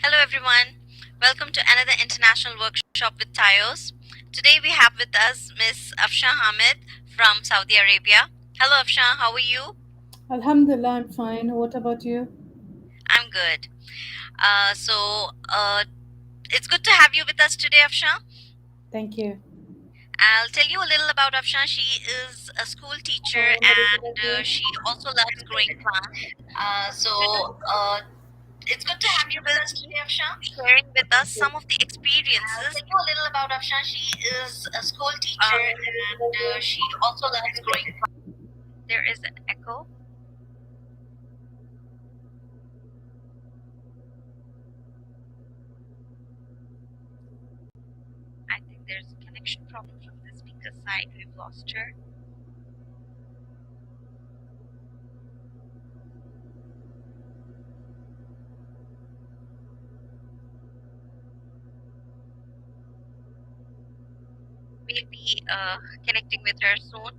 Hello, everyone. Welcome to another international workshop with Tayos. Today we have with us Miss Afshan Hamid from Saudi Arabia. Hello, Afshan. How are you? Alhamdulillah, I'm fine. What about you? I'm good. It's good to have you with us today, Afshan. Thank you. I'll tell you a little about Afshan. She is a school teacher and she also loves growing plants. So, It's good to she have you with will us be today, Afshan, sharing with us thank you. some of the I'll experiences. tell you a little about Afshan. She is a school teacher and she also loves growing plants. There is an echo. I think there's a connection problem from the speaker side. We've lost her. We'll be connecting with her soon.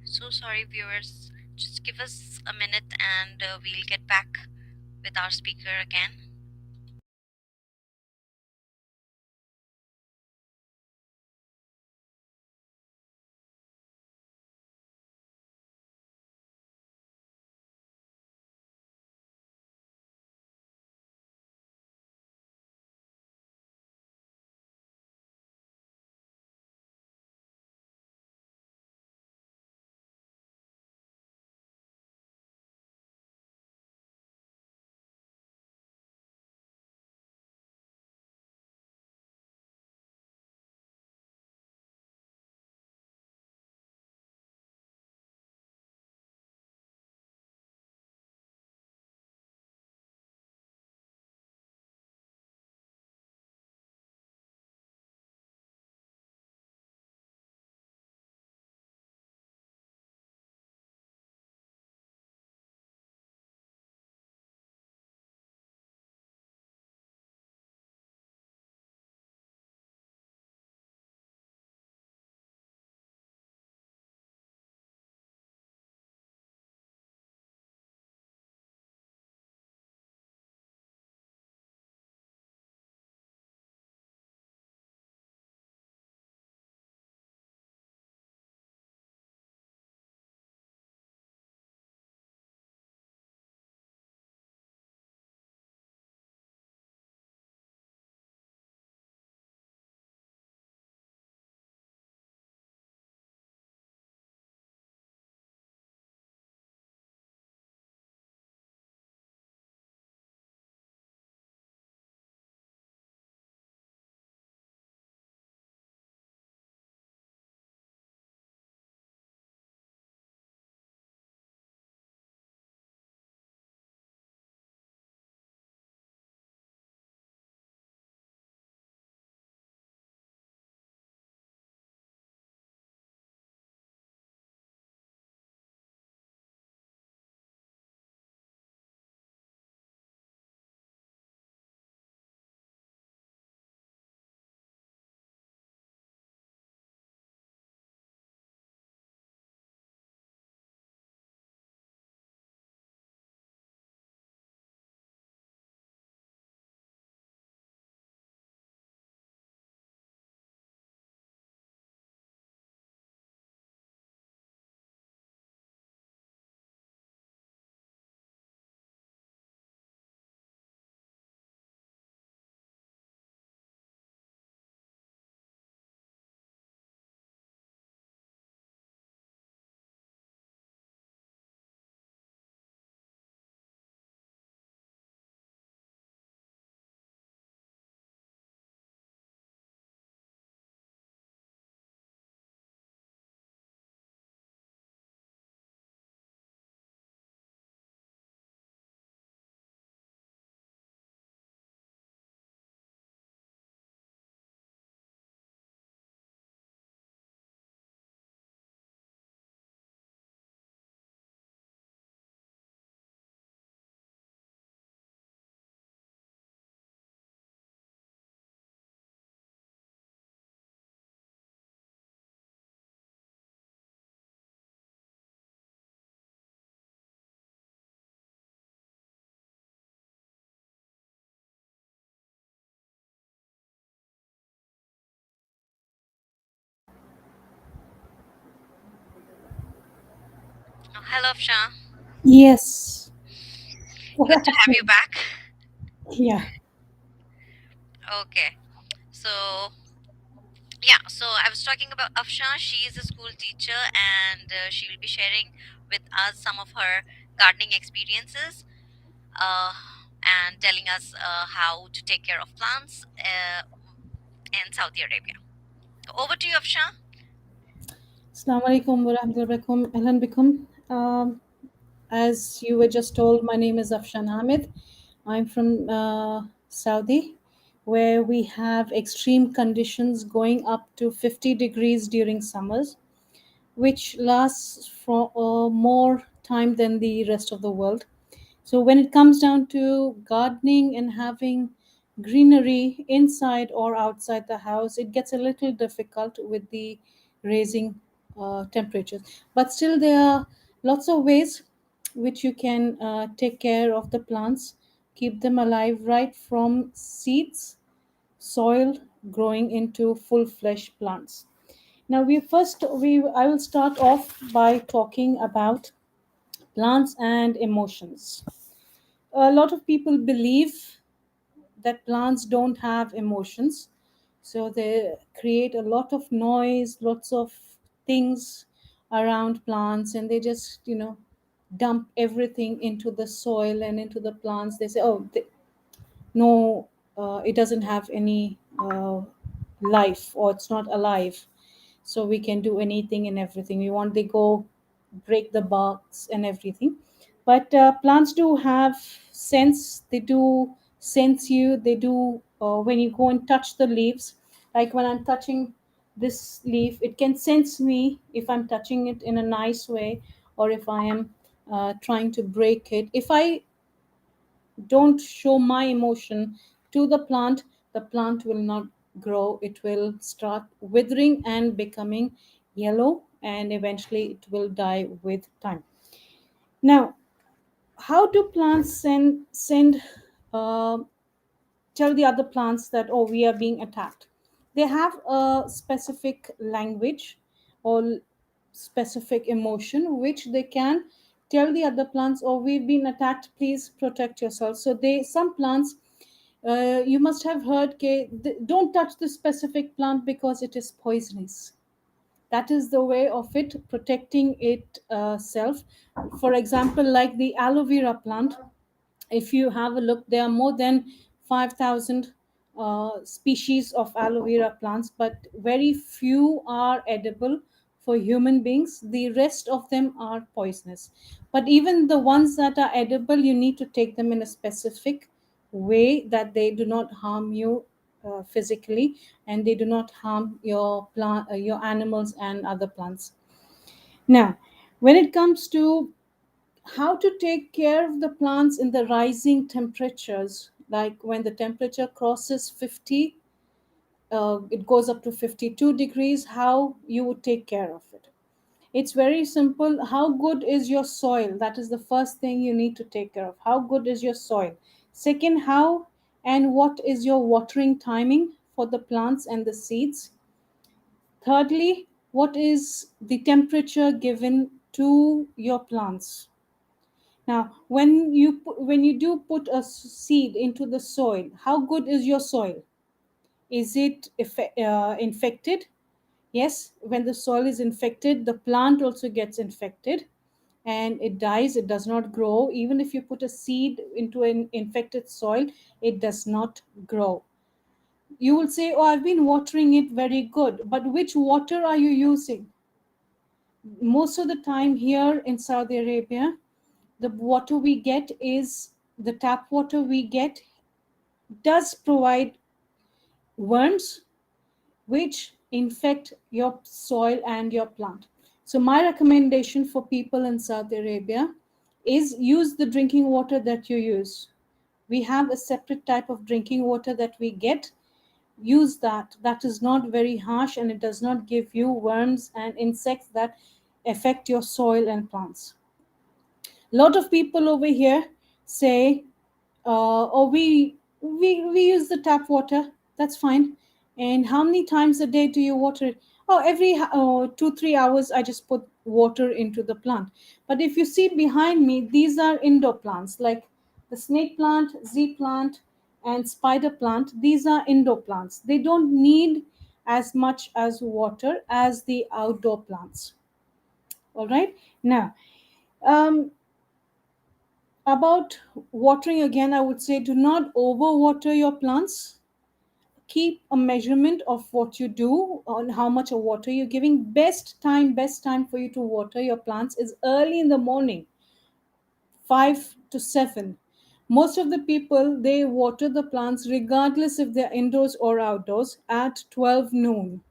So sorry, viewers. Just give us a minute and we'll get back with our speaker again. Oh, hello, Afshan. Yes. What Good to have you happened? back. Yeah. Okay, so yeah, so I was talking about Afshan. She is a school teacher, and she will be sharing with us some of her gardening experiences, uh, and telling us how to take care of plants in Saudi Arabia. Over to you, Afshan. Assalamu alaikum wa rahmatullahi Ahlan bikum. As you were just told, my name is Afshan Hamid. I'm from Saudi, where we have extreme conditions going up to 50 degrees during summers, which lasts for more time than the rest of the world. So when it comes down to gardening and having greenery inside or outside the house, it gets a little difficult with the raising temperatures. But still, there are lots of ways which you can take care of the plants, keep them alive right from seeds, soil, growing into full-fledged plants. Now, we I will start off by talking about plants and emotions. A lot of people believe that plants don't have emotions, so they create a lot of noise, lots of things around plants, and they just dump everything into the soil and into the plants. They say, oh, no, it doesn't have any life, or it's not alive, so we can do anything and everything we want. They go break the barks and everything. But plants do have sense. They do sense you. They do, when you go and touch the leaves, like when I'm touching this leaf, it can sense me if I'm touching it in a nice way, or if I am trying to break it. If I don't show my emotion to the plant will not grow. It will start withering and becoming yellow, and eventually it will die with time. Now, how do plants send uh, tell the other plants that, oh, we are being attacked? They have a specific language or specific emotion which they can tell the other plants, oh, we've been attacked, please protect yourself. So they some plants, you must have heard, okay, don't touch this specific plant because it is poisonous. That is the way of it protecting it self. For example, like the aloe vera plant, if you have a look, there are more than 5,000 species of aloe vera plants, but very few are edible for human beings. The rest of them are poisonous. But even the ones that are edible, you need to take them in a specific way that they do not harm you physically, and they do not harm your plant, your animals, and other plants. Now, when it comes to how to take care of the plants in the rising temperatures, like when the temperature crosses 50, it goes up to 52 degrees, how you would take care of it? It's very simple. How good is your soil? That is the first thing you need to take care of. How good is your soil? Second, how and what is your watering timing for the plants and the seeds? Thirdly, what is the temperature given to your plants? Now, when you do put a seed into the soil, how good is your soil? Is it infected? Yes, when the soil is infected, the plant also gets infected and it dies. It does not grow. Even if you put a seed into an infected soil, it does not grow. You will say, oh, I've been watering it very good, but which water are you using? Most of the time here in Saudi Arabia, the water we get is the tap water we get does provide worms which infect your soil and your plant. So my recommendation for people in Saudi Arabia is use the drinking water that you use. We have a separate type of drinking water that we get. Use that. That is not very harsh and it does not give you worms and insects that affect your soil and plants. A lot of people over here say, oh, we use the tap water. That's fine. And how many times a day do you water it? Oh, every 2 3 hours I just put water into the plant. But if you see behind me, these are indoor plants like the snake plant, Z plant, and spider plant. These are indoor plants. They don't need as much as water as the outdoor plants. All right. Now, um, about watering again, I would say do not overwater your plants. Keep a measurement of what you do on how much of water you're giving. Best time for you to water your plants is early in the morning, 5 to 7. Most of the people, they water the plants regardless if they're indoors or outdoors at 12 noon.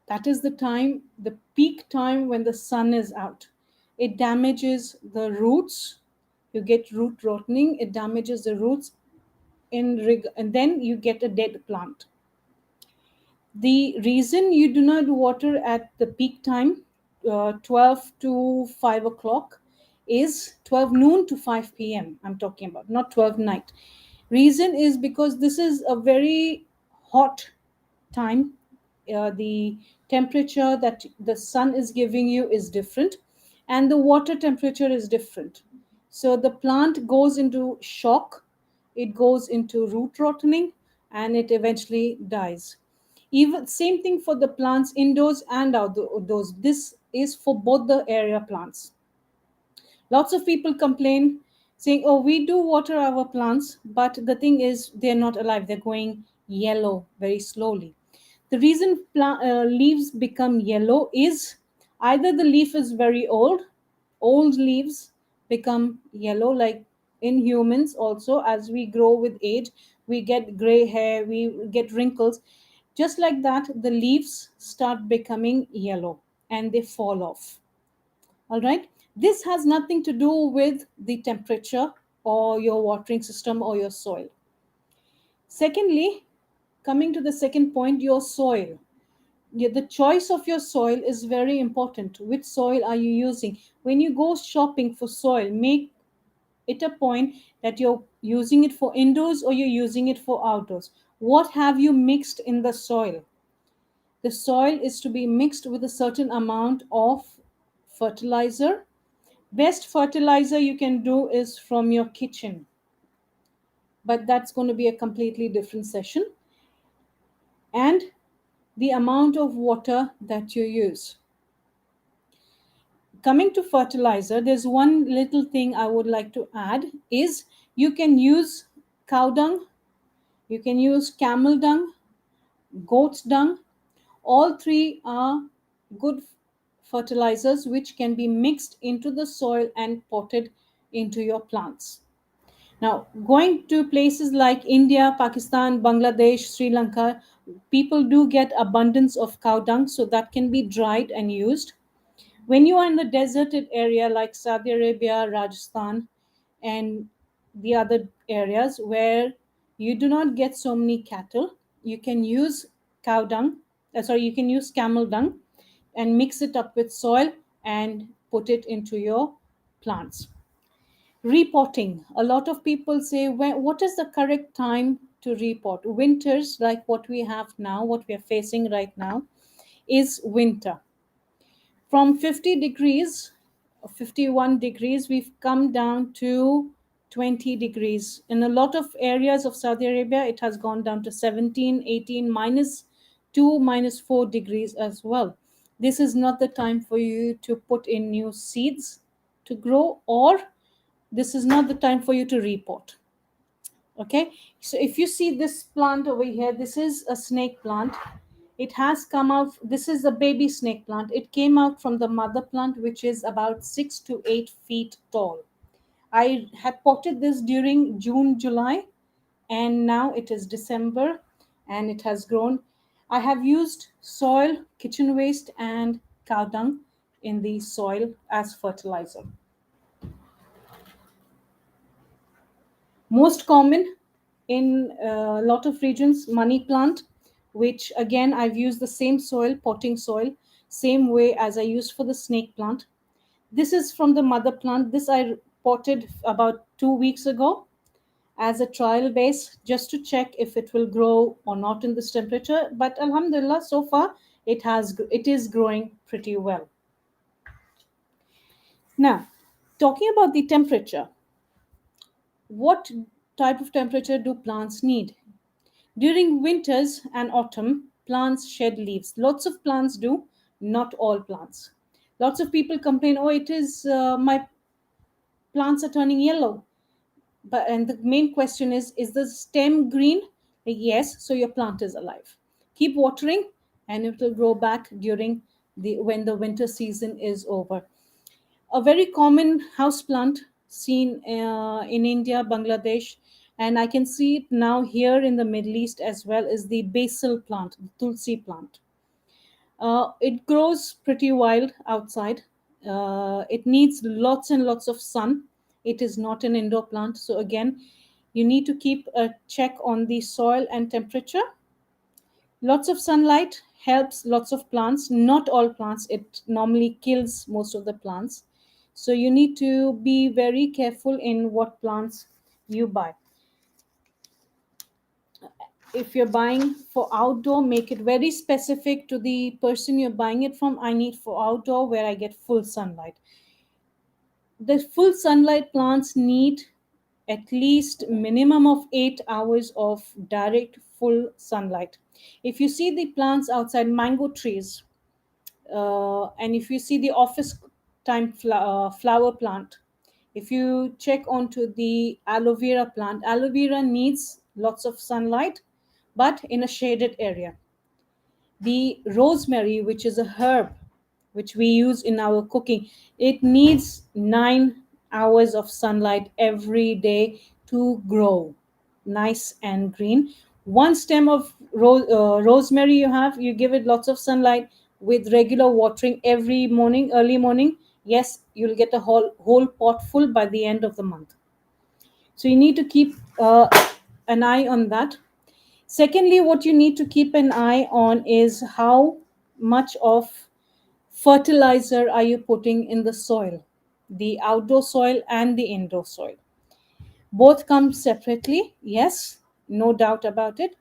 That is the time, the peak time when the sun is out. It damages the roots. You get root rotting. It damages the roots and then you get a dead plant. The reason you do not water at the peak time, 12 to 5 o'clock, is 12 noon to 5 p.m. I'm talking about, not 12 night. Reason is because this is a very hot time. The temperature that the sun is giving you is different, and the water temperature is different. So the plant goes into shock, it goes into root rotting, and it eventually dies. Even same thing for the plants indoors and outdoors. This is for both the area plants. Lots of people complain saying, oh, we do water our plants, but the thing is they're not alive, they're going yellow very slowly. The reason leaves become yellow is either the leaf is very old leaves become yellow, like in humans also. As we grow with age, we get gray hair, we get wrinkles. Just like that, the leaves start becoming yellow and they fall off. All right. This has nothing to do with the temperature or your watering system or your soil. Secondly, coming to the second point, your soil. Yeah, the choice of your soil is very important. Which soil are you using? When you go shopping for soil, make it a point that you're using it for indoors or you're using it for outdoors. What have you mixed in the soil? The soil is to be mixed with a certain amount of fertilizer. Best fertilizer you can do is from your kitchen, but that's going to be a completely different session. And the amount of water that you use. Coming to fertilizer, there's one little thing I would like to add is you can use cow dung, you can use camel dung, goat's dung. All three are good fertilizers which can be mixed into the soil and potted into your plants. Now, going to places like India, Pakistan, Bangladesh, Sri Lanka, people do get abundance of cow dung, so that can be dried and used. When you are in the deserted area like Saudi Arabia, Rajasthan, and the other areas where you do not get so many cattle, you can use you can use camel dung and mix it up with soil and put it into your plants. Repotting. A lot of people say, what is the correct time to repot? Winters, like what we have now, what we are facing right now, is winter. From 50 degrees, 51 degrees, we've come down to 20 degrees. In a lot of areas of Saudi Arabia, it has gone down to 17, 18, minus 2, minus 4 degrees as well. This is not the time for you to put in new seeds to grow, or this is not the time for you to repot. Okay, so if you see this plant over here, this is a snake plant. It has come out, this is a baby snake plant. It came out from the mother plant, which is about 6 to 8 feet tall. I had potted this during June, July, and now it is December and it has grown. I have used soil, kitchen waste, and cow dung in the soil as fertilizer. Most common in a lot of regions, money plant, which again I've used the same soil, potting soil, same way as I used for the snake plant. This is from the mother plant. This I potted about 2 weeks ago. as a trial base just to check if it will grow or not in this temperature. But alhamdulillah, so far it is growing pretty well. Now, talking about the temperature, what type of temperature do plants need? During winters and autumn, plants shed leaves. Lots of plants do, not all plants. Lots of people complain, oh, it is my plants are turning yellow. But and the main question is the stem green? Yes, so your plant is alive. Keep watering, and it will grow back during the when the winter season is over. A very common house plant seen in India, Bangladesh, and I can see it now here in the Middle East as well, is the basil plant, the tulsi plant. It grows pretty wild outside. It needs lots and lots of sun. It is not an indoor plant. So, again, you need to keep a check on the soil and temperature. Lots of sunlight helps lots of plants, not all plants. It normally kills most of the plants. So, you need to be very careful in what plants you buy. If you're buying for outdoor, make it very specific to the person you're buying it from. I need for outdoor where I get full sunlight. The full sunlight plants need at least minimum of 8 hours of direct full sunlight. If you see the plants outside, mango trees, and if you see the office time flower plant, if you check onto the aloe vera plant, aloe vera needs lots of sunlight but in a shaded area. The rosemary, which is a herb which we use in our cooking, it needs 9 hours of sunlight every day to grow nice and green. One stem of rosemary you have, you give it lots of sunlight with regular watering every morning, early morning. Yes, you'll get a whole pot full by the end of the month. So you need to keep an eye on that. Secondly, what you need to keep an eye on is how much of fertilizer are you putting in the soil, the outdoor soil and the indoor soil. Both come separately, yes, no doubt about it.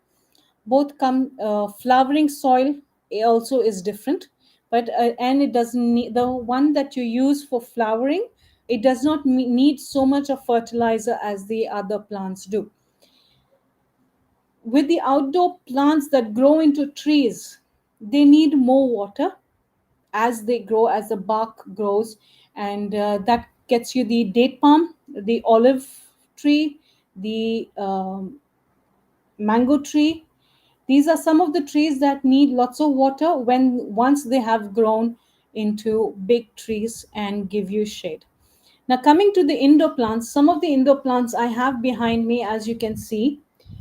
Both come, flowering soil also is different, but and it doesn't need the one that you use for flowering. It does not need so much of fertilizer as the other plants do. With the outdoor plants that grow into trees, they need more water as they grow, as the bark grows, and that gets you the date palm, the olive tree, the mango tree. These are some of the trees that need lots of water when once they have grown into big trees and give you shade. Now, coming to the indoor plants, some of the indoor plants I have behind me, as you can see,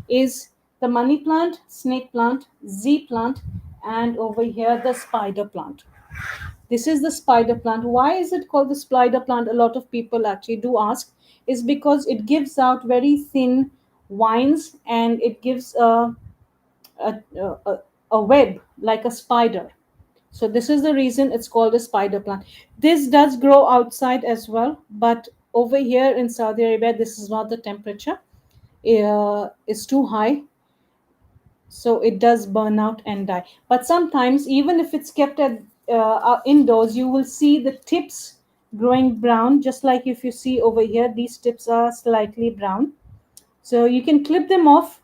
is the money plant, snake plant, Z plant, and over here the spider plant. This is the spider plant. Why is it called the spider plant? A lot of people actually do ask. Is because it gives out very thin vines and it gives a, a, a web like a spider. So this is the reason it's called a spider plant. This does grow outside as well, but over here in Saudi Arabia, this is not the temperature. It's too high, so it does burn out and die. But sometimes, even if it's kept at indoors, you will see the tips growing brown, just like if you see over here, these tips are slightly brown. So you can clip them off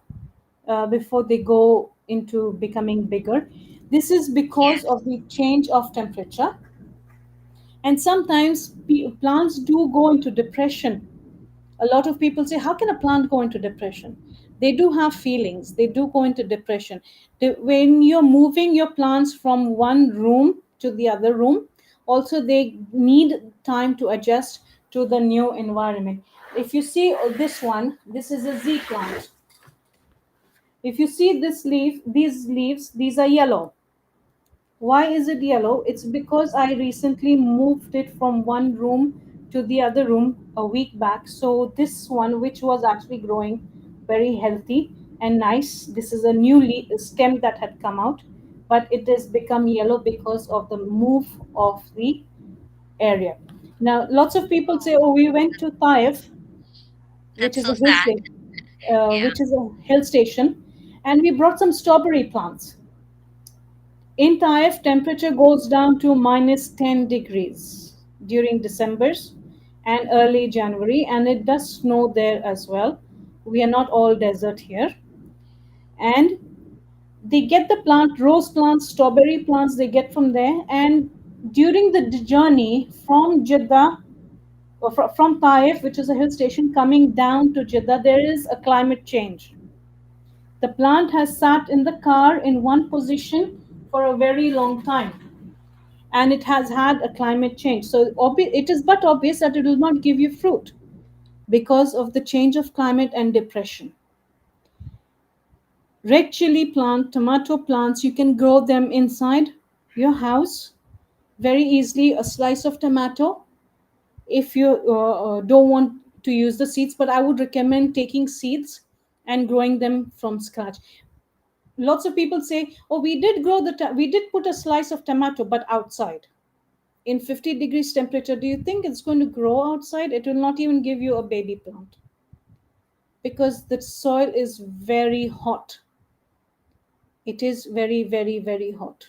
before they go into becoming bigger. This is because Yes. of the change of temperature. And sometimes plants do go into depression. A lot of people say, how can a plant go into depression? They do have feelings, they do go into depression. When you're moving your plants from one room to the other room, also they need time to adjust to the new environment. If you see this one, this is a Z plant. If you see this leaf, these leaves, these are yellow. Why is it yellow? It's because I recently moved it from one room to the other room a week back. So this one, which was actually growing very healthy and nice, this is a new stem that had come out, but it has become yellow because of the move of the area. Now, lots of people say, Oh, "Oh, we went to Taif," which that's is so a hill sad. station. Yeah. which is a hill station, and we brought some strawberry plants. In Taif, temperature goes down to minus 10 degrees during December's and early January, and it does snow there as well. We are not all desert here. And they get the plant, rose plants, strawberry plants, they get from there. And during the journey from Jeddah, or from Taif, which is a hill station, coming down to Jeddah, there is a climate change. The plant has sat in the car in one position for a very long time, and it has had a climate change. So it is but obvious that it will not give you fruit because of the change of climate and depression. Red chili plant, tomato plants, you can grow them inside your house very easily. A slice of tomato, if you don't want to use the seeds, but I would recommend taking seeds and growing them from scratch. Lots of people say, oh, we did grow we did put a slice of tomato, but outside in 50 degrees temperature. Do you think it's going to grow outside? It will not even give you a baby plant because the soil is very hot. It is very, very, very hot.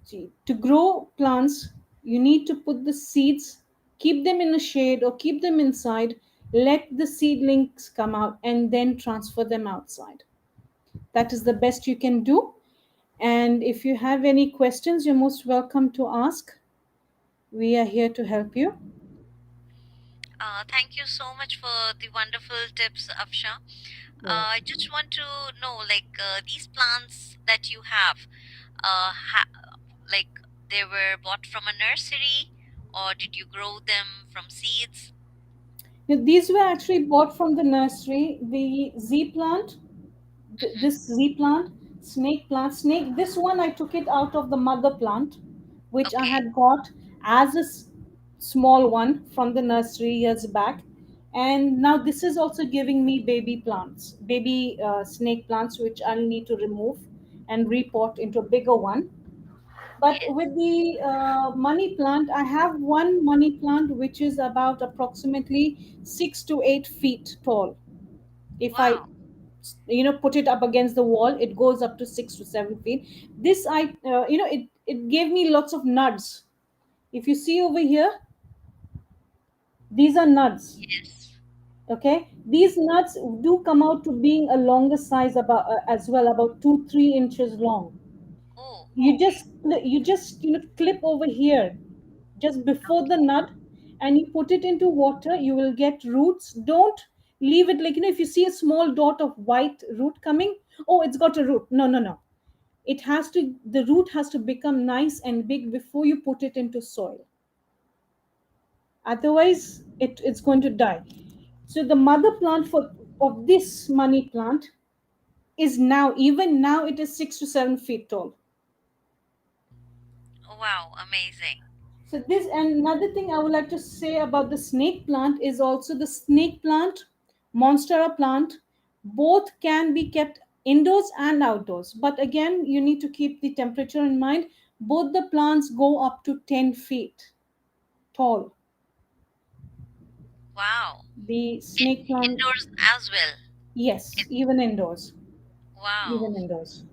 See, to grow plants, you need to put the seeds, keep them in a shade or keep them inside, let the seedlings come out, and then transfer them outside. That is the best you can do. And if you have any questions, you're most welcome to ask. We are here to help you. Thank you so much for the wonderful tips, Afsha. I just want to know, like, these plants that you have, like, they were bought from a nursery, or did you grow them from seeds? Now, these were actually bought from the nursery. The Z plant, Hmm. this Z plant, snake plant, snake. This one I took it out of the mother plant, which I Okay. had got as a small one from the nursery years back. And now this is also giving me baby plants, baby snake plants, which I'll need to remove and repot into a bigger one. But Yes. with the money plant, I have one money plant which is about approximately 6 to 8 feet tall. If I, Wow. put it up against the wall, it goes up to 6 to 7 feet. This it gave me lots of nuts. If you see over here, these are nuts. Yes. Okay, these nuts do come out to being a longer size, about as well, about 2 3 inches long. Oh, You just clip over here just before the okay. nut, and you put it into water. You will get roots. Don't leave it, like, if you see a small dot of white root coming, oh, it's got a root. No, no, no. The root has to become nice and big before you put it into soil. Otherwise it's going to die. So the mother plant for of this money plant is now, even now, it is 6 to 7 feet tall. Wow, amazing. So this, and another thing I would like to say about the snake plant is also the snake plant, monstera plant, both can be kept indoors and outdoors. But again, you need to keep the temperature in mind. Both the plants go up to 10 feet tall. Wow. The snake plant, Indoors as well. yes, It, even indoors, wow. even indoors.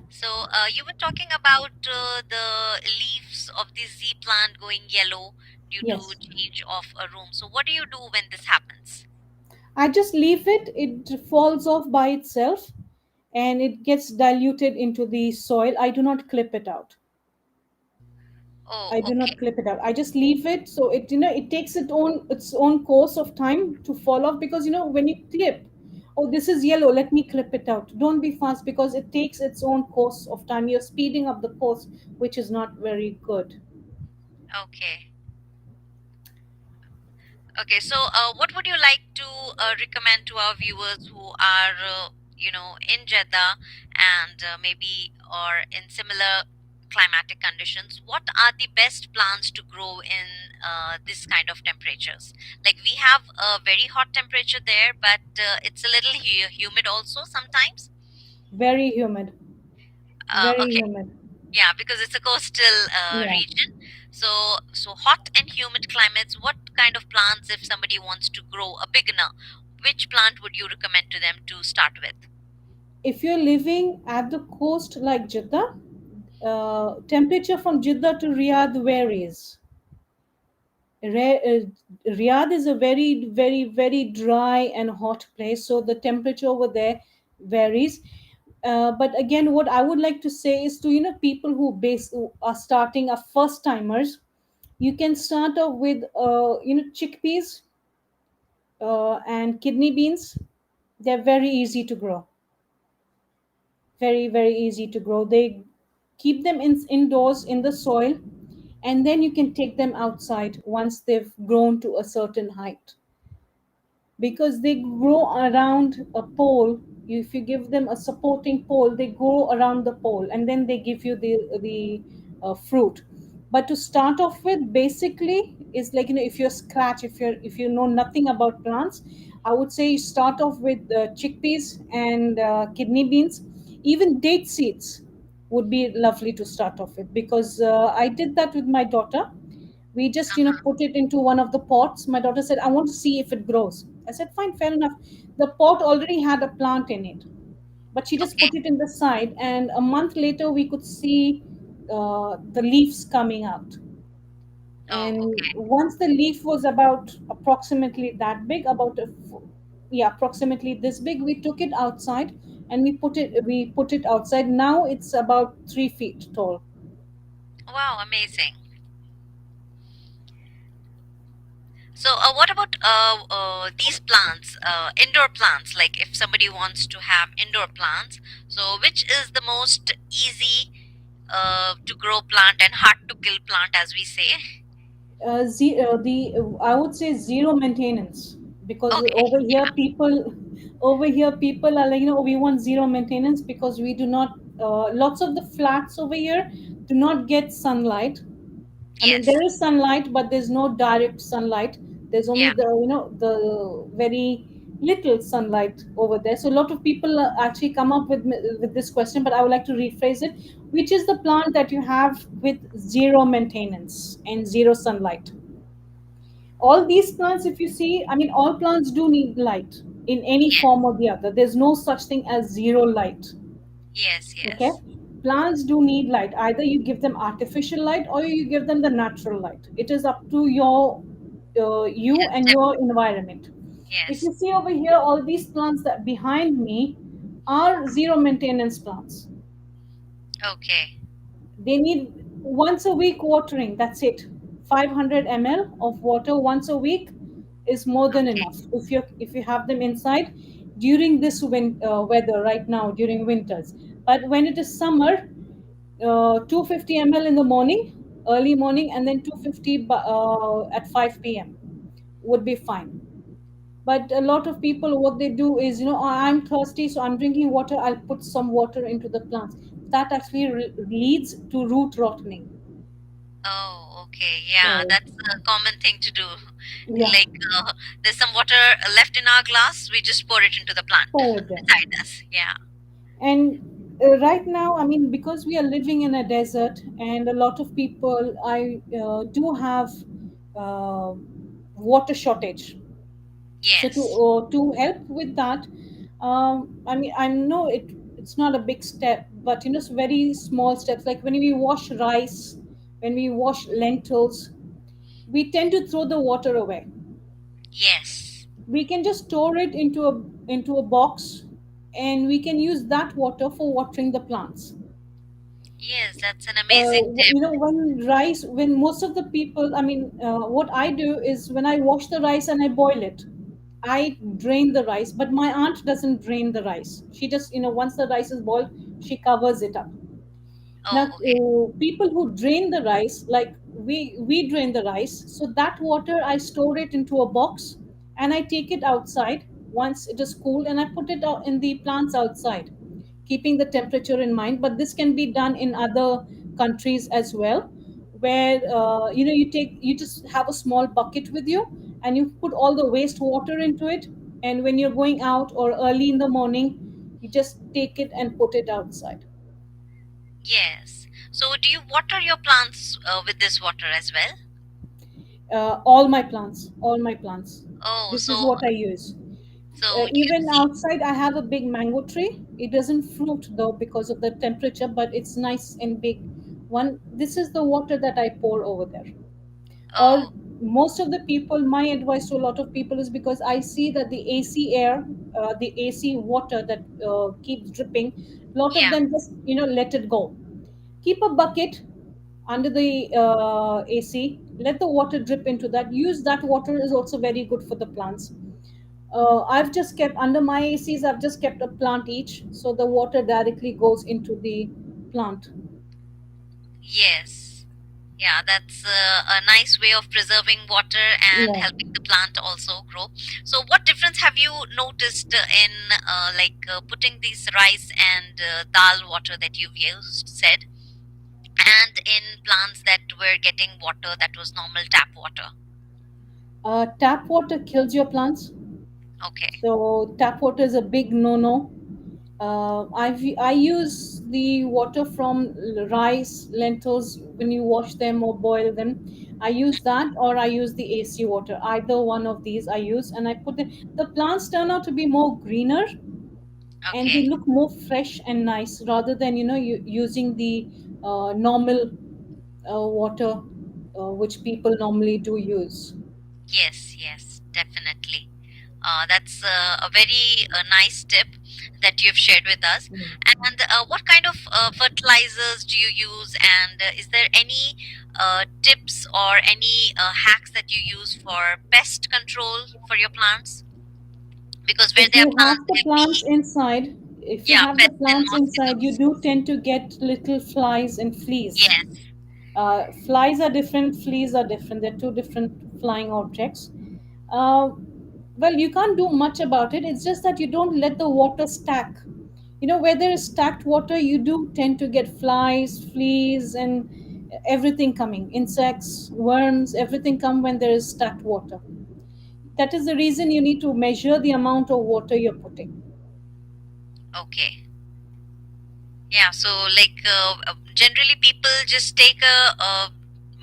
So, you were talking about the leaves of the Z plant going yellow due to Yes. change of a room. So, what do you do when this happens? I just leave it, it falls off by itself and it gets diluted into the soil. I do not clip it out. Oh, I do okay. not clip it out. I just leave it, so it takes its own course of time to fall off, because when you clip, oh, this is yellow, let me clip it out. Don't be fast, because it takes its own course of time. You're speeding up the course, which is not very good. Okay. Okay. So, what would you like to recommend to our viewers who are, in Jeddah and maybe or in similar climatic conditions? What are the best plants to grow in this kind of temperatures? Like, we have a very hot temperature there, but it's a little humid also sometimes. Very humid. Very Okay. humid. Yeah, because it's a coastal Yeah. region. So hot and humid climates. What kind of plants, if somebody wants to grow, a beginner, which plant would you recommend to them to start with? If you're living at the coast like Jeddah, temperature from Jeddah to Riyadh varies. Riyadh is a very, very, very dry and hot place, so the temperature over there varies. But again, what I would like to say is to people who are starting, are first timers. You can start off with chickpeas and kidney beans. They're very easy to grow. Very, very easy to grow. They keep them indoors in the soil, and then you can take them outside once they've grown to a certain height, because they grow around a pole. If you give them a supporting pole, they grow around the pole, and then they give you the fruit. But to start off with, basically, is like, if you're scratch, if you know nothing about plants, I would say you start off with chickpeas and kidney beans. Even date seeds would be lovely to start off with, because I did that with my daughter. We just Uh-huh. put it into one of the pots. My daughter said, I want to see if it grows. I said, fine, fair enough. The pot already had a plant in it, but she just Okay. put it in the side, and a month later we could see the leaves coming out. Oh, And okay. once the leaf was about approximately that big, yeah, approximately this big, we took it outside, and we put it outside. Now it's about 3 feet tall. Wow, amazing. So, what about these plants, indoor plants? Like, if somebody wants to have indoor plants, so which is the most easy to grow plant and hard to kill plant, as we say? The I would say zero maintenance, because Okay. Yeah. over here people are like, we want zero maintenance, because we do not, lots of the flats over here do not get sunlight. I mean, Yes. there is sunlight, but there's no direct sunlight. There's only Yeah. the very little sunlight over there. So a lot of people actually come up with this question, but I would like to rephrase it. Which is the plant that you have with zero maintenance and zero sunlight? All these plants, if you see, I mean, all plants do need light in any Yes. form or the other. There's no such thing as zero light. Yes. Okay, Yes. plants do need light. Either you give them artificial light, or you give them the natural light. It is up to you Yes. and your environment. If Yes. you see over here, all these plants that behind me are zero maintenance plants. Okay. They need once a week watering. That's it. 500 ml of water once a week is more than Okay. enough. If you have them inside during this weather right now during winters. But when it is summer, 250 ml in the morning, early morning, and then 250 at 5 p.m. would be fine. But a lot of people, what they do is, I'm thirsty, so I'm drinking water. I'll put some water into the plants. That actually leads to root rotting. Oh, okay. Yeah, So, that's a common thing to do. yeah, Like, there's some water left in our glass, we just pour it into the plant pour it there. beside us. Yeah. And right now, I mean, because we are living in a desert, and a lot of people, I do have uh, water shortage. So Yes. to help with that, I mean, I know it's not a big step, but it's very small steps. Like when we wash rice, when we wash lentils, we tend to throw the water away. Yes. We can just store it into a box, and we can use that water for watering the plants. Yes, that's an amazing tip. When most of the people, I mean, what I do is, when I wash the rice and I boil it, I drain the rice. But my aunt doesn't drain the rice. She just, once the rice is boiled, she covers it up. Now, Oh, okay. people who drain the rice, like we drain the rice, so that water I store it into a box, and I take it outside once it is cool, and I put it out in the plants outside, keeping the temperature in mind. But this can be done in other countries as well, where you just have a small bucket with you, and you put all the wastewater into it, and when you're going out or early in the morning, you just take it and put it outside. Yes. So, do you water your plants with this water as well? All my plants, all my plants, Oh, this is so what I use. So do you Even see? outside, I have a big mango tree. It doesn't fruit though because of the temperature, but it's nice and big. One, this is the water that I pour over there. Or Oh, most of the people, my advice to a lot of people is, because I see that the AC air, the AC water that keeps dripping, a lot of yeah. them just let it go. Keep a bucket under the AC, let the water drip into that. Use that water, is also very good for the plants. I've just kept under my ACs, I've just kept a plant each, so the water directly goes into the plant. Yes. Yeah, that's a nice way of preserving water and Yeah. helping the plant also grow. So, what difference have you noticed in putting these rice and dal water that you've used, said, and in plants that were getting water that was normal tap water? Tap water kills your plants, Okay, so tap water is a big no-no. I use the water from rice, lentils when you wash them or boil them. I use that, or I use the AC water. Either one of these I use, and I put them. The plants turn out to be more greener, and they okay, look more fresh and nice, rather than using the normal water which people normally do use. yes, yes, definitely. That's a very nice tip that you've shared with us. And what kind of fertilizers do you use? And is there any tips or any hacks that you use for pest control for your plants? Because where If there are you plants, have the there'll plants be, inside, if you yeah, have the pests and plants inside, you mosquitoes. do tend to get little flies and fleas. Yes, Flies are different, fleas are different. They're two different flying objects. Uh, well, you can't do much about it. It's just that you don't let the water stack. Where there is stacked water, you do tend to get flies, fleas, and everything coming. Insects, worms, everything come when there is stacked water. That is the reason you need to measure the amount of water you're putting. okay. Yeah, so generally people just take a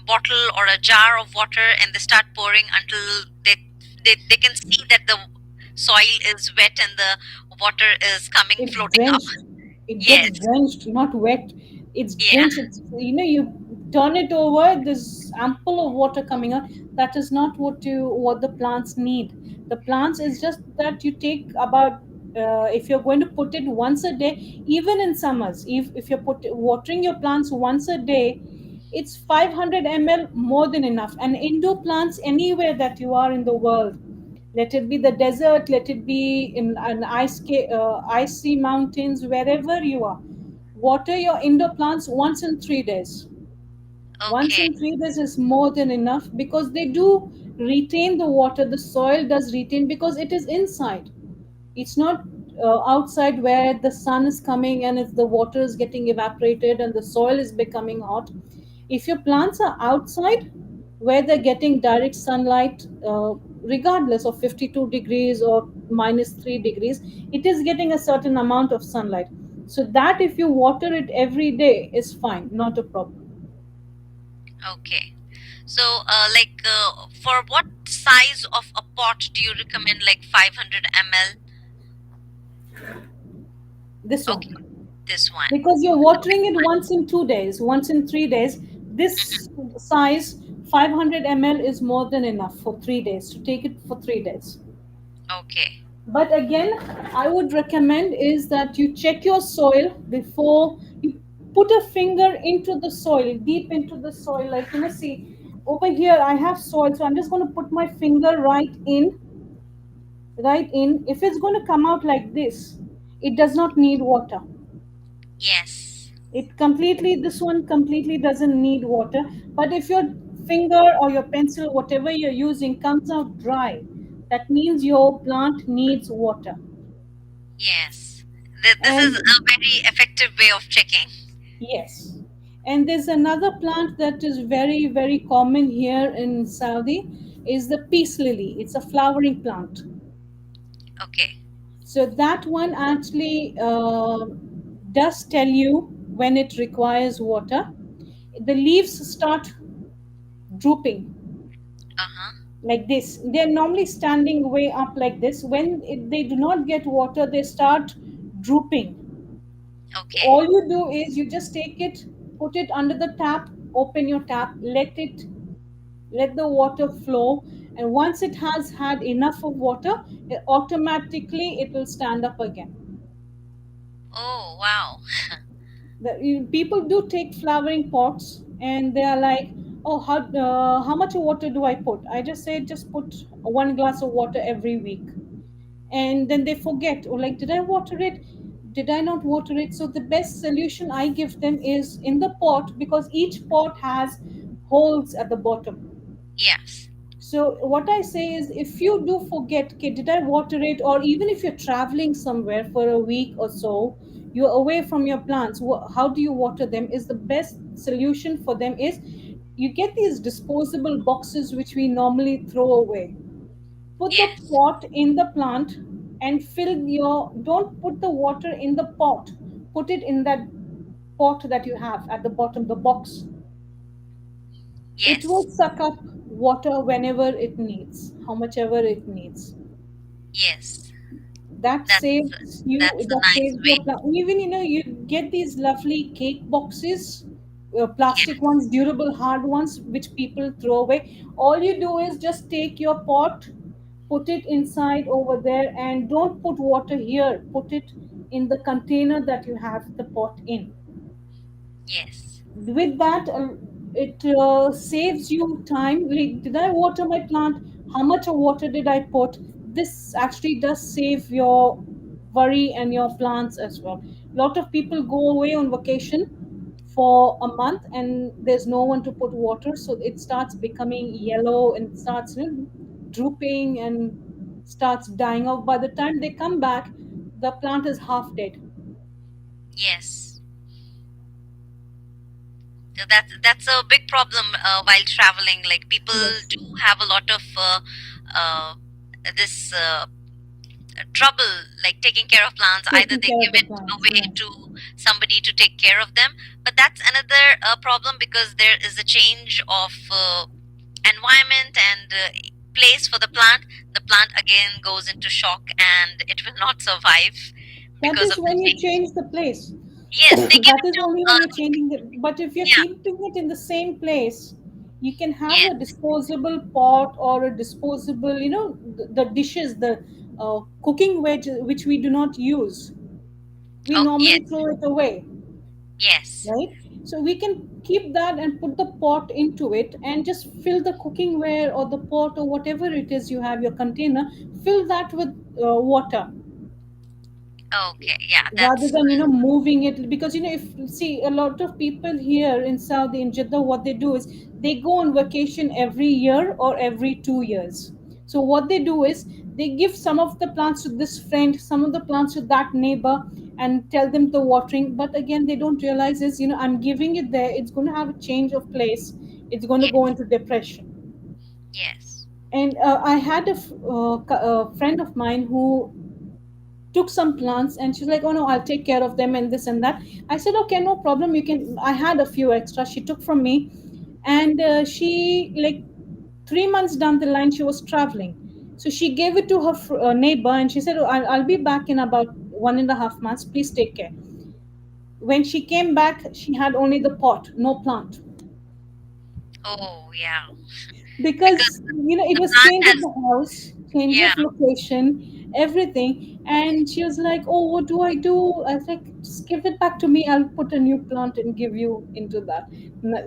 bottle or a jar of water and they start pouring until they can see that the soil is wet and the water is coming It's floating up. drenched. It gets Yes, drenched, not wet. It's yeah, drenched. You turn it over, there's ample of water coming out. That is not what the plants need. The plants is just that you take about, if you're going to put it once a day, even in summers, if you're watering your plants once a day, it's 500 ml more than enough. And indoor plants anywhere that you are in the world, let it be the desert, let it be in an icy mountains, wherever you are, water your indoor plants once in 3 days. Once okay, in 3 days is more than enough, because they do retain the water. The soil does retain because it is inside. It's not outside where the sun is coming and if the water is getting evaporated and the soil is becoming hot. If your plants are outside where they're getting direct sunlight, regardless of 52 degrees or minus 3 degrees, it is getting a certain amount of sunlight. So that if you water it every day is fine, not a problem. okay. So for what size of a pot do you recommend, like 500 ml? This Okay, one, this one. because you're watering it once in 2 days, once in 3 days. This size, 500 ml, is more than enough for 3 days, to take it for 3 days. Okay, But again, I would recommend is that you check your soil before you put a finger into the soil, deep into the soil. Like, see, over here I have soil, so I'm just going to put my finger right in. If it's going to come out like this, it does not need water. yes, It completely, this one completely doesn't need water. But if your finger or your pencil, whatever you're using, comes out dry, that means your plant needs water. yes. This is a And very effective way of checking. yes, and there's another plant that is very, very common here in Saudi, is the peace lily. It's a flowering plant. Okay, So that one actually does tell you when it requires water. The leaves start drooping. uh-huh. like this. They're normally standing way up like this. When they do not get water, they start drooping. Okay. All you do is you just take it, put it under the tap, open your tap, let the water flow, and once it has had enough of water, automatically it will stand up again. Oh, wow. People do take flowering pots and they are like, oh, how much water do I put? I just say just put 1 glass of water every week, and then they forget, or like, did I water it, did I not water it? So the best solution I give them is in the pot, because each pot has holes at the bottom. Yes. So what I say is, if you do forget, okay, did I water it, or even if you're traveling somewhere for a week or so, you're away from your plants, how do you water them? Is the best solution for them is, you get these disposable boxes which we normally throw away. Put the Yes. pot in the plant and don't put the water in the pot, put it in that pot that you have at the bottom, the box. It will Yes. suck up water whenever it needs, how much ever it needs. Yes. That That's saves you, that's a that nice saves your way. plant. Even, you get these lovely cake boxes, plastic Yes. ones, durable hard ones, which people throw away. All you do is just take your pot, put it inside over there, and don't put water here, put it in the container that you have the pot in. Yes. With that, it saves you time. Like, did I water my plant, how much of water did I put? This actually does save your worry and your plants as well. A lot of people go away on vacation for a month and there's no one to put water, so it starts becoming yellow and starts, drooping and starts dying off. By the time they come back, the plant is half dead. Yes. That's a big problem while traveling. Like people Yes, do have a lot of uh, this trouble, like taking care of plants. Either taking they care of give the it plants, away yeah. to somebody to take care of them, but that's another problem because there is a change of environment and place for the plant. The plant again goes into shock and it will not survive That because is of the when you change. change the place. Yes, they give That it is to only when you're changing it. But if you're yeah. keeping it in the same place, you can have a Yes. disposable pot or a disposable, the dishes, the cooking wedge, which we do not use. We Oh normally yes. throw it away, Yes. right? So we can keep that and put the pot into it and just fill the cooking ware or the pot or whatever it is you have, your container, fill that with water, Okay. Yeah. rather That's than moving it. Because if see, a lot of people here in Saudi, in Jeddah, what they do is they go on vacation every year or every 2 years. So what they do is they give some of the plants to this friend, some of the plants to that neighbor, and tell them the watering. But again, they don't realize is, I'm giving it there, it's going to have a change of place, it's going to go yes. into depression. Yes. And I had a friend of mine who took some plants, and she's like, oh no, I'll take care of them and this and that. I said, okay, no problem, you can. I had a few extra, she took from me. And she, like, 3 months down the line, she was traveling, so she gave it to her neighbor, and she said, oh, I'll be back in about 1.5 months, please take care. When she came back, she had only the pot, no plant. Oh yeah. Because Because it the was plant change of has the house, change yeah. of location, everything. And she was like, oh, what do I do? I was like, just give it back to me, I'll put a new plant and give you into that.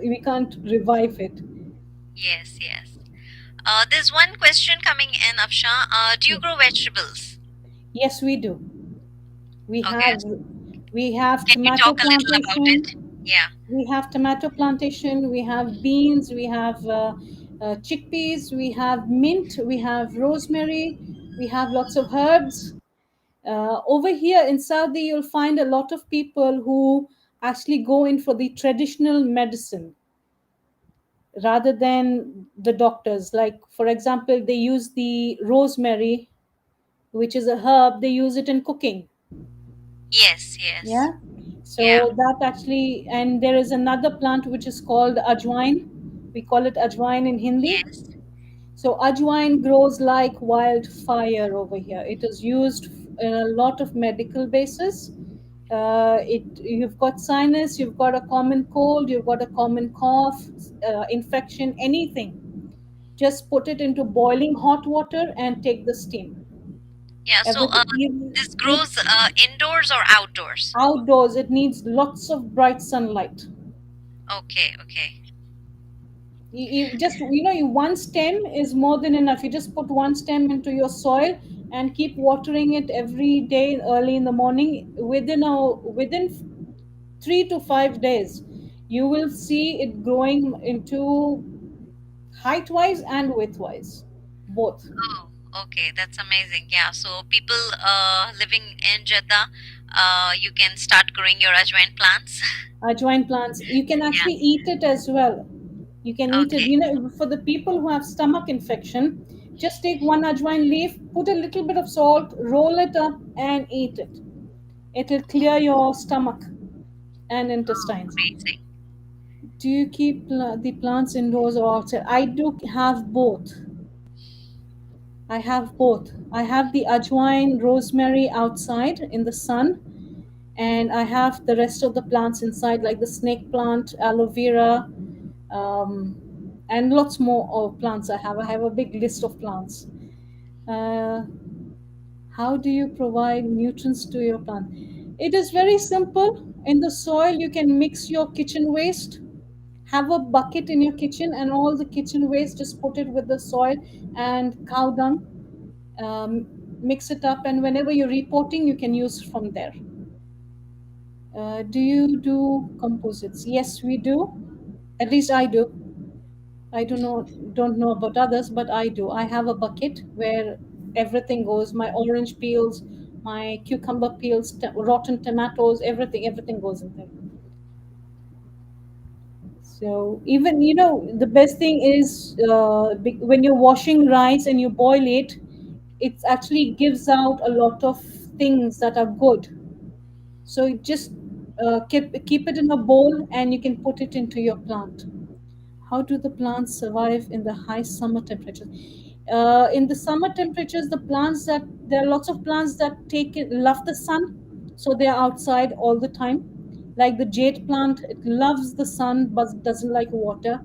We can't revive it. Yes. Yes. There's one question coming in, Afsha. Do you Yeah. grow vegetables? Yes, we do. we Okay. have we have Can you tomato talk a little about plantation. it? Yeah. We have tomato plantation, we have beans, we have chickpeas, we have mint, we have rosemary, we have lots of herbs. Over here in Saudi, you'll find a lot of people who actually go in for the traditional medicine rather than the doctors. Like, for example, they use the rosemary, which is a herb, they use it in cooking. Yes. Yes. Yeah. Yeah. So that actually, and there is another plant which is called ajwain. We call it ajwain in Hindi. Yes. So ajwain grows like wildfire over here. It is used in a lot of medical basis. You've got sinus, you've got a common cold, you've got a common cough, infection, anything. Just put it into boiling hot water and take the steam. Yeah, so Everything. this grows indoors or outdoors? Outdoors, it needs lots of bright sunlight. Okay, okay. You just, one stem is more than enough. You just put one stem into your soil and keep watering it every day early in the morning. Within 3 to 5 days, you will see it growing into height wise and width wise, both. Oh, okay, that's amazing. Yeah, so people living in Jeddah, you can start growing your ajwain plants. Ajwain plants, you can Yeah, actually eat it as well. You can eat it. okay. For the people who have stomach infection, just take one ajwain leaf, put a little bit of salt, roll it up, and eat it. It'll clear your stomach and Oh, intestines. amazing. Do you keep the plants indoors or outside? I do have both. I have both. I have the ajwain rosemary outside in the sun, and I have the rest of the plants inside, like the snake plant, aloe vera, um, and lots more of plants I have. I have a big list of plants. Uh, how do you provide nutrients to your plant? It is very simple. In the soil, you can mix your kitchen waste. Have a bucket in your kitchen, and all the kitchen waste, just put it with the soil and cow dung. Mix it up, and whenever you're repotting, you can use from there. Do you do composites? Yes, we do. At least I do. I don't know about others, but I do. I have a bucket where everything goes. My orange peels, my cucumber peels, rotten tomatoes, everything goes in there. So even the best thing is when you're washing rice and you boil it, it actually gives out a lot of things that are good. So you just keep it in a bowl and you can put it into your plant. How do the plants survive in the high summer temperatures? In the summer temperatures, there are lots of plants that love the sun, so they are outside all the time. Like the jade plant, it loves the sun but doesn't like water.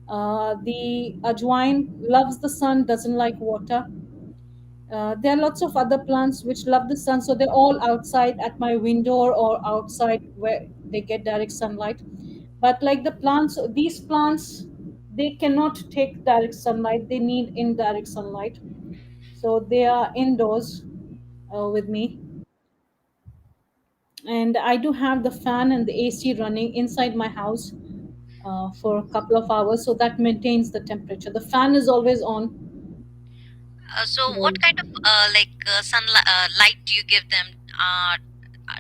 The ajwain loves the sun, doesn't like water. There are lots of other plants which love the sun, so they're all outside at my window or outside where they get direct sunlight. But like these plants, they cannot take direct sunlight, they need indirect sunlight. So they are indoors with me. And I do have the fan and the AC running inside my house for a couple of hours, so that maintains the temperature. The fan is always on. So what So kind of sunlight light do you give them?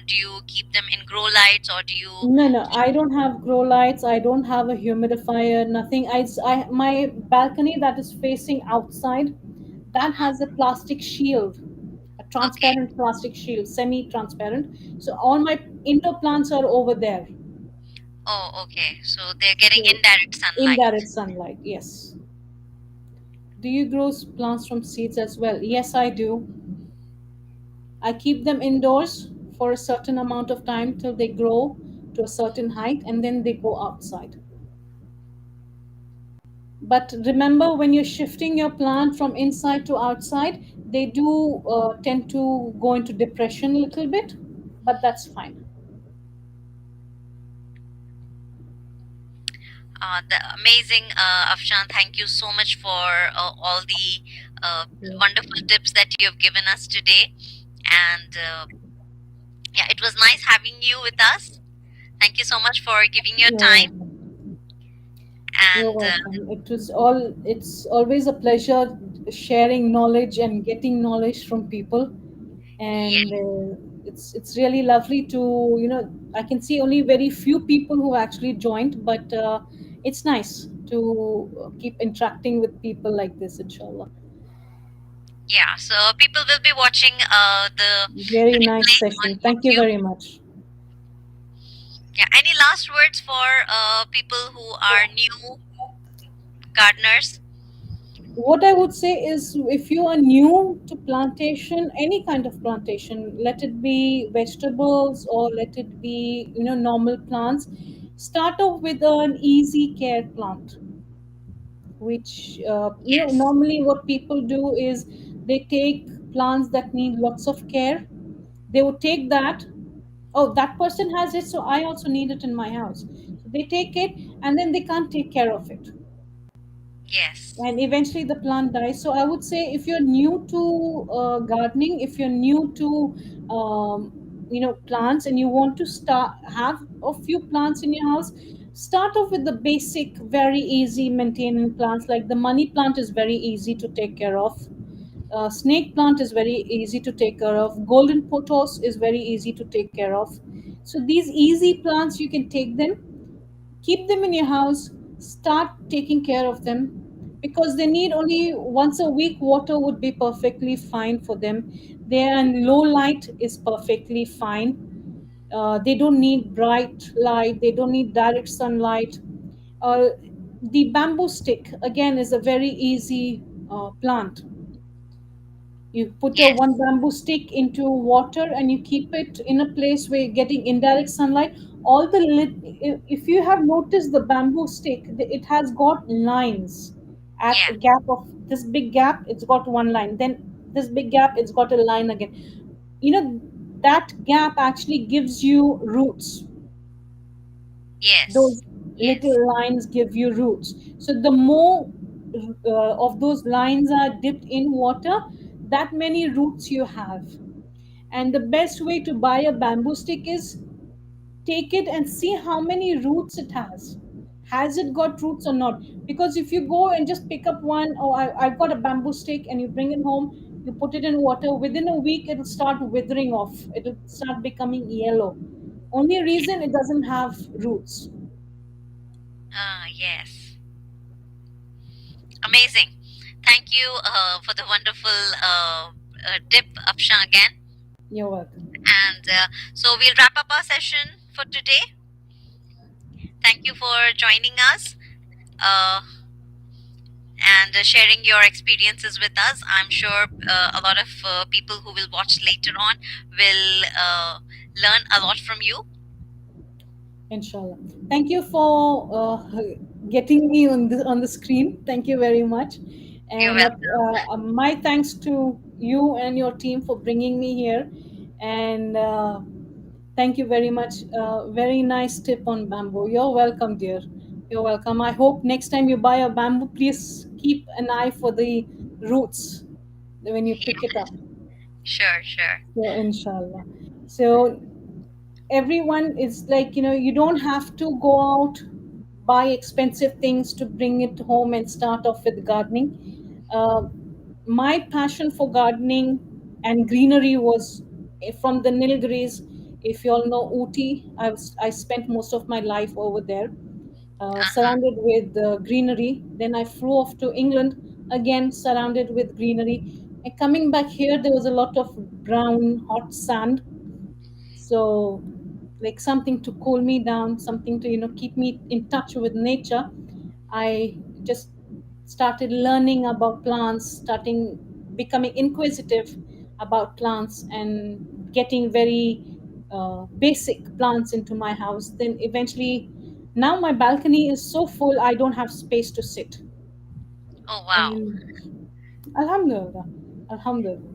Do you keep them in grow lights or do you no, no, keep? I don't have grow lights. I don't have a humidifier. Nothing. My balcony that is facing outside, that Mhm. has a plastic shield, a Okay. transparent plastic shield, semi-transparent. So all my indoor plants are over there. Oh, okay. So they're getting So indirect sunlight. indirect sunlight. Yes. Do you grow plants from seeds as well? Yes, I do. I keep them indoors for a certain amount of time till they grow to a certain height, and then they go outside. But remember, when you're shifting your plant from inside to outside, they do tend to go into depression a little bit, but that's fine. The amazing Afshan, thank you so much for all the uh, Yeah. wonderful tips that you have given us today. And yeah, it was nice having you with us. Thank you so much for giving your You're time. welcome. You're And welcome. It's always a pleasure sharing knowledge and getting knowledge from people. yeah, And it's really lovely to, I can see only very few people who actually joined, but it's nice to keep interacting with people like this, inshallah. yeah. So people will be watching the Very nice replay on session. Thank you YouTube. very much. Yeah. Any last words for people who are new gardeners? What I would say is, if you are new to plantation, any kind of plantation, let it be vegetables or let it be, normal plants, start off with an easy care plant, which, Yes, normally what people do is they take plants that need lots of care. They would take that. Oh, that person has it, so I also need it in my house. So they take it, and then they can't take care of it, yes, and eventually the plant dies. So I would say, if you're new to gardening, if you're new to plants, and you want to start have a few plants in your house, start off with the basic, very easy maintaining plants. Like the money plant is very easy to take care of. Snake plant is very easy to take care of. Golden pothos is very easy to take care of. So these easy plants, you can take them, keep them in your house, start taking care of them, because they need only once a week water would be perfectly fine for them. They are in low light is perfectly fine. They don't need bright light, they don't need direct sunlight. Uh, the bamboo stick again is a very easy plant. You put a one yes, bamboo stick into water and you keep it in a place where you're getting indirect sunlight. All the if you have noticed the bamboo stick, it has got lines at yeah, a gap of this big gap. It's got one line. Then this big gap, it's got a line again. You know that gap actually gives you roots. yes, Those yes, little lines give you roots. So the more of those lines are dipped in water, that many roots you have. And the best way to buy a bamboo stick is take it and see how many roots it has. Has it got roots or not? Because if you go and just pick up one, oh, I've got a bamboo stick, and you bring it home, you put it in water, within a week it'll start withering off. It'll start becoming yellow. Only reason it doesn't have roots. yes. Amazing. Thank you for the wonderful tip, Afshan, again. You're welcome. And so we'll wrap up our session for today. Thank you for joining us uh, and sharing your experiences with us. I'm sure a lot of people who will watch later on will learn a lot from you. Inshallah. Thank you for getting me on the screen. Thank you very much. You're And welcome. my thanks to you and your team for bringing me here. And thank you very much. Very nice tip on bamboo. You're welcome, dear. You're welcome. I hope next time you buy a bamboo, please keep an eye for the roots when you pick it up. Sure, sure. So, inshallah. So, everyone is like, you don't have to go out, buy expensive things to bring it home and start off with gardening. uh, my passion for gardening and greenery was from the Nilgiris. If you all know Uti, I spent most of my life over there, Uh-huh. surrounded with greenery. Then I flew off to England, again surrounded with greenery. And coming back here, there was a lot of brown hot sand. So, like something to cool me down, something to keep me in touch with nature. I just started learning about plants, starting becoming inquisitive about plants, and getting very basic plants into my house. Then eventually, now my balcony is so full, I don't have space to sit. Oh, wow. And alhamdulillah, alhamdulillah.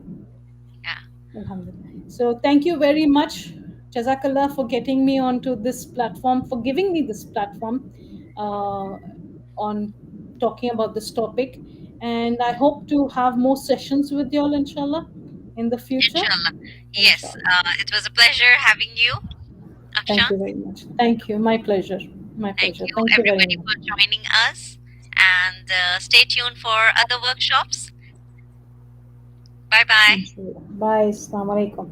Yeah. Alhamdulillah. So thank you very much, Jazakallah, for getting me onto this platform, for giving me this platform uh, on talking about this topic. And I hope to have more sessions with you all, inshallah, in the future. Inshallah. Yes, Inshallah. it was a pleasure having you, Thank Afshan. you very much. Thank you. My pleasure. My Thank pleasure. you, Thank you very everybody, much. for joining us. And stay tuned for other workshops. Bye bye. Inshallah. Bye. Assalamu alaikum.